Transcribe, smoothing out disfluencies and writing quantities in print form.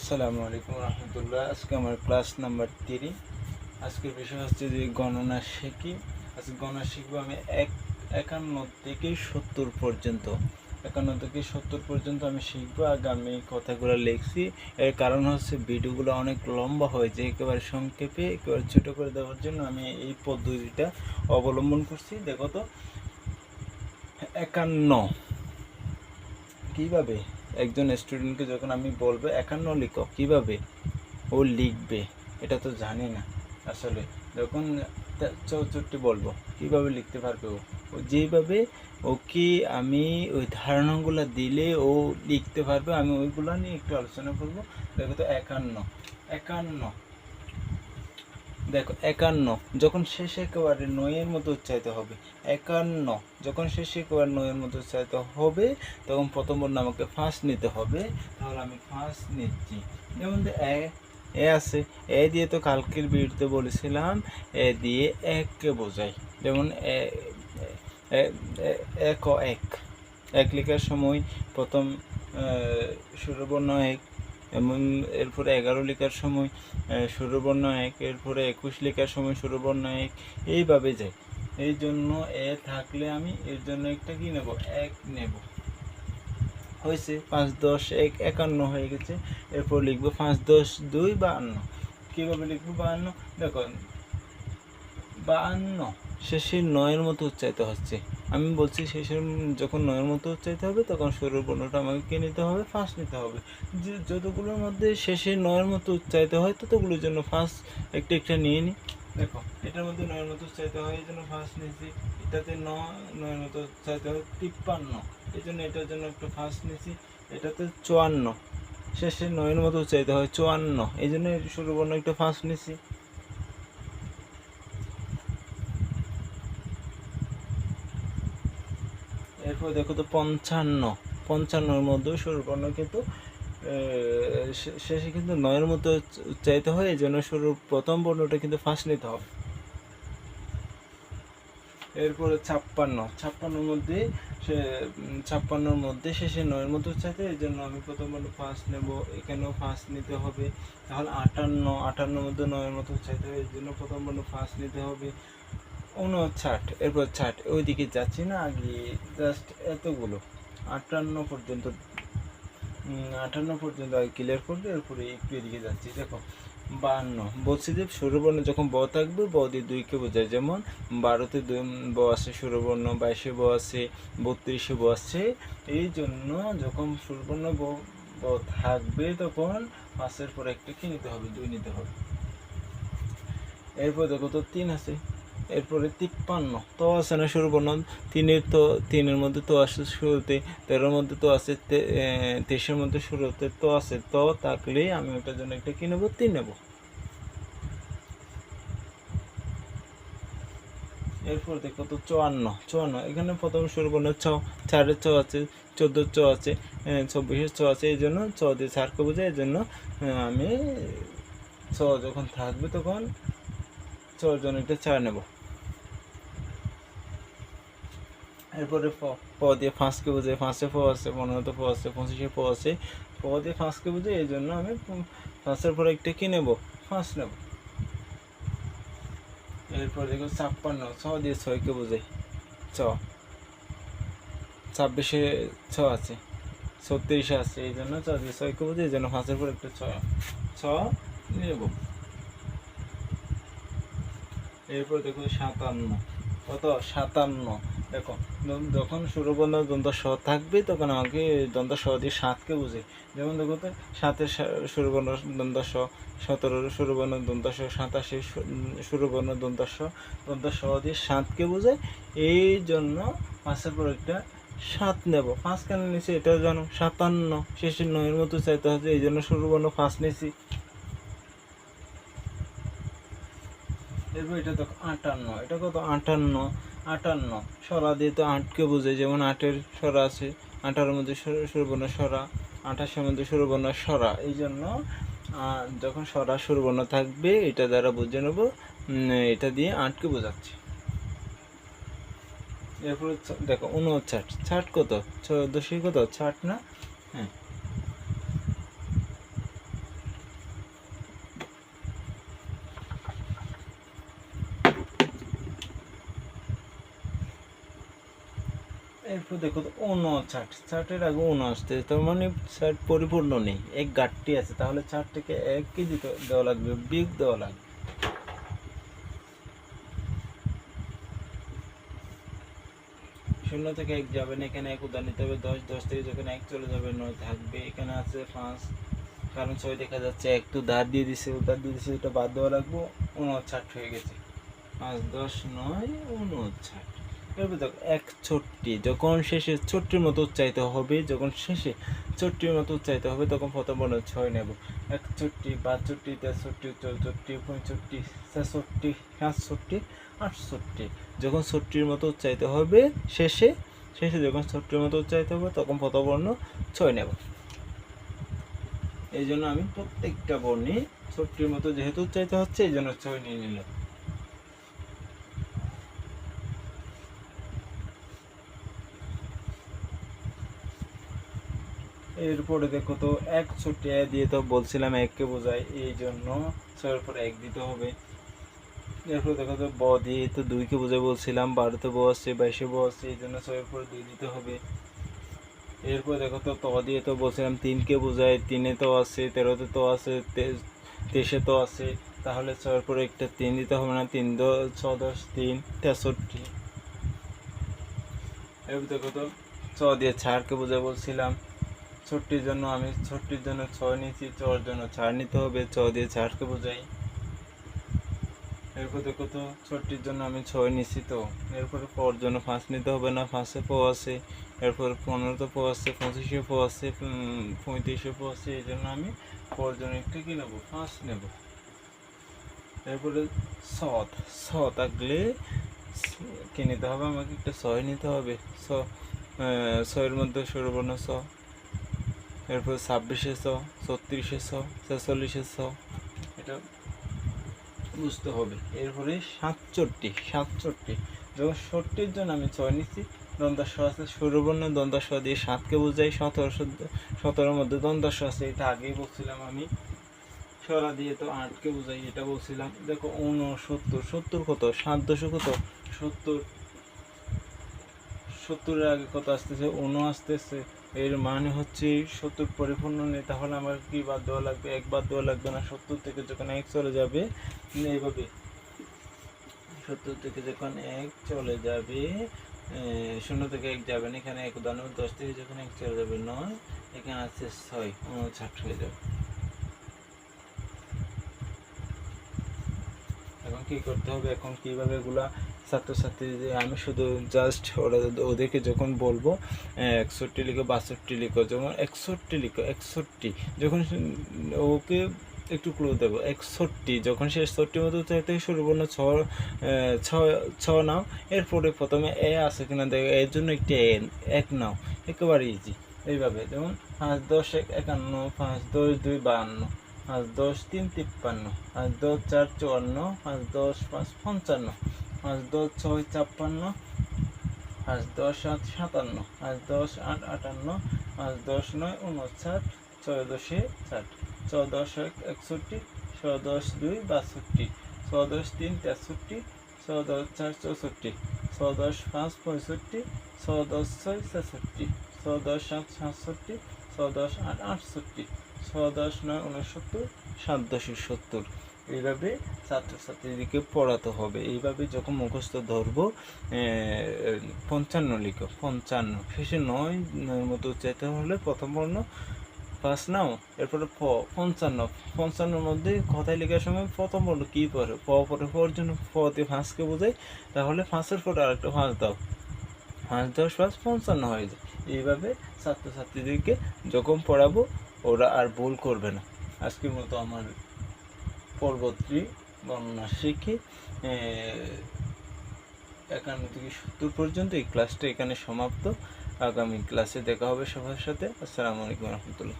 আসসালামু আলাইকুম রহমতুল্লাহ। আজকে আমার ক্লাস নাম্বার 3। আজকের বিষয় হচ্ছে যে গণনা শিখি। আজকে গণনা শিখবো আমি 51 থেকে 70 পর্যন্ত। 51 থেকে 70 পর্যন্ত আমি শিখবো। আগে আমি কথাগুলো লিখছি, এর কারণ হচ্ছে ভিডিওগুলো অনেক লম্বা হয়ে যায়। একেবারে সংক্ষেপে একেবারে ছোটো করে দেওয়ার জন্য আমি এই পদ্ধতিটা অবলম্বন করছি। দেখো তো 51 কীভাবে একজন স্টুডেন্টকে যখন আমি বলবো 51 লিখো, কীভাবে ও লিখবে এটা তো জানি না। আসলে যখন 64 বলবো কীভাবে লিখতে পারবে ও যেইভাবে ওকে আমি ওই ধারণাগুলো দিলে ও লিখতে পারবে। আমি ওইগুলো নিয়ে একটু আলোচনা করব। দেখো তো 51 দেখো 51 যখন শেষে একেবারে নয়ের মতো উচ্চারিত হবে। 51 যখন শেষে একেবারে নয়ের মতো উচ্চারিত হবে তখন প্রথম বর্ণ আমাকে ফার্স্ট নিতে হবে। তাহলে আমি ফার্স্ট নিচ্ছি। যেমন এ আছে, এ দিয়ে তো কালকের ভিডিওতে বলেছিলাম এ দিয়ে এককে বোঝাই। যেমন এক এক লেখার সময় প্রথম সুরবর্ণ এক, এবং এরপরে 11 লেখার সময় সুরবর্ণ এক, এরপরে 21 লেখার সময় সুরবর্ণ এক, এইভাবে যায়। এই জন্য এ থাকলে আমি এর জন্য একটা কি নেব, এক নেব। হয়েছে 5 10 1 51 হয়ে গেছে। এরপর লিখবো 5 10 2 52। কীভাবে লিখবো 52? দেখো 52 শেষে নয়ের মতো উচ্চারিত হচ্ছে। আমি বলছি শেষের যখন নয়ের মতো উচ্চারিত হবে তখন শুরুর বর্ণটা আমাকে কী নিতে হবে, ফার্স্ট নিতে হবে। যে যতগুলোর মধ্যে শেষে নয়ের মতো উচ্চারিত হয় ততগুলোর জন্য ফার্স্ট একটা নিয়ে নিই। দেখো এটার মধ্যে নয়ের মতো উচ্চারিত হয় এই জন্য ফার্স্ট নিয়েছি। এটাতে নয়ের মতো উচ্চারিত হয় 53, এই জন্য এটার জন্য একটু ফার্স্ট নিয়েছি। এটাতে 54 শেষে নয়ের মতো উচ্চারিত হয় 54, এই জন্য শুরু বর্ণ একটু ফার্স্ট নিয়েছি। এরপর দেখো তো 55 মধ্যেও স্বরবর্ণ কিন্তু শেষে কিন্তু নয়ের মতো উচ্চারিত হয়, এই জন্য শুরুর প্রথম বর্ণটা কিন্তু ফার্স্ট নিতে হবে। এরপরে 56 মধ্যে সে 56 মধ্যে শেষে নয়ের মতো উচ্চারিত, এই জন্য আমি প্রথম বর্ণ ফার্স্ট নেব, এখানেও ফার্স্ট নিতে হবে। তাহলে 58 মধ্যে নয়ের মতো উচ্চারিত হয়, এই জন্য প্রথম বর্ণ ফার্স্ট নিতে হবে। 59 এরপর 60, ওইদিকে যাচ্ছি না, আগে জাস্ট এতগুলো 58 পর্যন্ত আগে ক্লিয়ার করবে। এরপরে একটু এদিকে যাচ্ছি। দেখো 52 বলছি যে স্বরবর্ণ যখন ব থাকবে ব দিয়ে 2কে বোঝায়। যেমন 12তে ব আছে স্বরবর্ণ, 22-এ ব আছে, 32-এ ব আছে। এই জন্য যখন স্বরবর্ণ ব থাকবে তখন 5-এর পরে একটা কি নিতে হবে, 2 নিতে হবে। এরপর দেখো তো 3 আছে, এরপরে 53 তো আছে না স্বরবর্ণ, 3-এর মধ্যে তো আসে শুরুতে, 13-এর মধ্যে তো আছে, 23-এর মধ্যে শুরুতে তো আছে। তো থাকলেই আমি ওটার জন্য একটা কি নেবো, 3 নেব। এরপর দেখো তো 54 এখানে প্রথম স্বরবর্ণ 4-এর ছ আছে, 14-এর ছ আছে, 24-এর ছ আছে, এই জন্য ছ দিয়ে 4কে বোঝায়। এই জন্য আমি ছ যখন থাকবে তখন ছর জন্য একটা 4 নেব। এরপরে প দিয়ে 5কে বোঝায়, 5-এ প আছে, 15-তে প আছে, 25-এ প আছে, প দিয়ে 5কে বোঝায়। এই জন্য আমি 5-এর পরে একটা কি নেব, 5 নেব। এরপর দেখো 56 ছ দিয়ে 6কে বোঝায়, ছ। 26-এ ছ আছে, 36-এ আছে, এই জন্য ছ দিয়ে 6কে বোঝায়। এই জন্য 5-এর পরে একটা ছ নেব। এরপর দেখো 57 কত, 57 দেখো যখন সুরবর্ণ দন্ত স থাকবে তখন আমাকে দন্ত স দিয়ে 7কে বোঝে। যেমন দেখো তো 7-এর সুরবর্ণ দন্ত স, 17-এর সুরবর্ণ দন্ত স, 27-এর সুরবর্ণ দন্ত স দিয়ে 7কে বোঝায়। এই জন্য 5-এর পর একটা 7 নেব। 5 কেন নিয়েছি এটাও জানো, 57 শেষের 9-এর মতো চাইতে হবে, এই জন্য সুরবর্ণ 5 নিয়েছি। এরপর এটা দেখো 58, এটা কত, 58 সরা দিয়ে তো 8কে বোঝায়। যেমন 8-এর সরা আছে, 18-এর মধ্যে সুরবর্ণ সরা, 28-এর মধ্যে সুরবর্ণ সরা। এই জন্য যখন সরা সুরবর্ণ থাকবে এটা দ্বারা বুঝে নেব এটা দিয়ে 8কে বোঝাচ্ছে। এরপরে দেখো 59 কত, 14 কত, 60 না? হ্যাঁ এরপর দেখো তো 59, 60-এর আগে 59 আসতে, তার মানে 60 পরিপূর্ণ নেই, এক ঘাটতি আছে, তাহলে 4 থেকে 1 কে দেওয়া লাগবে, বিয়োগ দেওয়া লাগবে। শূন্য থেকে 1 যাবে না, এখানে 1 উদাহরণ নিতে হবে। 10, 10 থেকে যখন 1 চলে যাবে 9 থাকবে, এখানে আছে 5, কারণ 6 দেখা যাচ্ছে, 1 তো উধার দিয়ে দিছে, এটা বাদ দেওয়া লাগবে, 59 হয়ে গেছে। 5, 10, 9, 59। এরপর দেখো 61, যখন শেষে ছোট্টির মতো উচ্চারিত হবে, যখন শেষে ছোট্টির মতো উচ্চারিত হবে তখন প্রথম বর্ণ 6 নেব। 61, 62, 63, 64, 65, 66, 67, 68, যখন ছোট্টির মতো উচ্চারিত হবে, শেষে যখন ছোট্টির মতো উচ্চারিত হবে তখন প্রথম বর্ণ 6 নেব। এই জন্য আমি প্রত্যেকটা বর্ণে ছোট্টির মতো যেহেতু উচ্চারিত হচ্ছে, এই জন্য 6 নিয়ে নিলাম। এরপরে দেখো তো 61 দিয়ে তো বলছিলাম 1 কে বোঝায়, এই জন্য 6 এর পরে 1 দিতে হবে। এরপরে দেখো তো ব দিয়ে তো 2 কে বোঝায় বলছিলাম, 12-তে ব আসছে, 22-এ ব আসছে, এই জন্য 6 এর পরে 2 দিতে হবে। এরপর দেখো তো ত দিয়ে তো বলছিলাম 3 কে বোঝায়, 3-এ তো আছে, 13-তে তো আছে, 23-এ তো আছে, তাহলে 6 এর পরে একটা 3 দিতে হবে না, 3, 6, 10, 3, 63। এরপর দেখো তো চ দিয়ে 4-কে বোঝায় বলছিলাম, ছোট্টির জন্য 6 নিয়েছি, চর জন্য 4 নিতে হবে, চ দিয়ে 4-কে বোঝাই। এরপর দেখো তো ছোট্টির জন্য আমি 6 নিয়েছি, তো এরপরে পর জন্য 5 নিতে হবে না, 5-এ প আছে, এরপর 15-তে প আছে, 25-এ প আছে, 35-এ প আছে, এই জন্য আমি পর জন্য একটু কি নেবো, 5 নেব। এরপরে ছ থাকলে কি নিতে হবে, আমাকে একটা 6 নিতে হবে, 6-এর মধ্যে স্বরবর্ণ ছ। এরপর 26-এ ছ, 36-এ ছ, 46-এ ছ, এটা বুঝতে হবে। এরপরে 67, যখন 60-এর জন্য আমি 6 নিচ্ছি, দন্তাস্ব আছে, স্বরবর্ণ দন্তাস্ব দিয়ে 7-কে বোঝাই, 17-এর মধ্যে দন্তাস্ব আছে, এটা আগেই বলছিলাম আমি। সরা দিয়ে তো 8-কে বোঝাই, এটা বলছিলাম। দেখো 69, কত, 7 কত, 70-এর আগে কত আসতেছে, 9 আসতেছে, এর মানে হচ্ছে 70 পরিপূর্ণ নেই, তাহলে আমার কি বাদ দেওয়া লাগবে, 1 বাদ দেওয়া লাগবে না। 70 থেকে যখন 1 চলে যাবে, এইভাবে 70 থেকে যখন 1 চলে যাবে, 0 থেকে 1 যাবে না, এখানে 1 উদাহরণ, 10 থেকে যখন 1 চলে যাবে 9, এখানে আছে 6, 59 হয়ে যাবে। এখন কি করতে হবে, এখন কিভাবে এগুলা ছাত্রছাত্রীদের, আমি শুধু জাস্ট ওদেরকে যখন বলবো 61 লিখো, 62 লিখো, যখন 61 লিখো, 61 যখন ওকে একটু ক্লু দেবো, 61 যখন সে 60 মতো থেকে শুরু করলো, ছ নাও, এরপরে প্রথমে এ আছে কিনা দেখো, এর জন্য একটি এক নাও, একেবারে ইজি। এইভাবে যেমন 5, 10, 51, 5, 10, 2, 52, 5, 10, 3, 53, 5, 10, 4, 54, 5, 10, 5, 55, 5, 10, 6, 56, 5, 10, 7, 57, 5, 10, 8, 58, 5, 10, 9, 59, 6, 10, 60, 6, 10, 1, 61, 6, 10, 2, 62, 6, 10, 3, 63, 6, 10, 4, 64, 6, 10, 5, 65, 6, 10, 6, 66, 6, 10, 7, 67, 6, 10, 8, 68, 6, 10, 9, 69, 7, 10, 70। এইভাবে ছাত্রছাত্রীদেরকে পড়াতে হবে। এইভাবে যখন মুখস্থ ধরবো, 55 লিখো, 55 শেষে 9 মতো উচ্চারিত হলে প্রথম বর্ণ 5 নাও, এরপরে 55 মধ্যে কথায় লেখার সময় প্রথম বর্ণ কী পড়ে, পরে পর জন্য দিয়ে 5-কে বোঝাই, তাহলে 5-এর পরে আরেকটা 5 দাও, 5, 10, 5, 55 হয়ে যায়। এইভাবে ছাত্রছাত্রীদেরকে যখন পড়াবো, ওরা আর ভুল করবে না। আজকের মতো আমার পরবর্তী বর্ণনা শিখে 51 থেকে 70 পর্যন্ত এই ক্লাসটা এখানে সমাপ্ত। আগামী ক্লাসে দেখা হবে সবার সাথে। আসসালামু আলাইকুম রহমতুল্লাহ।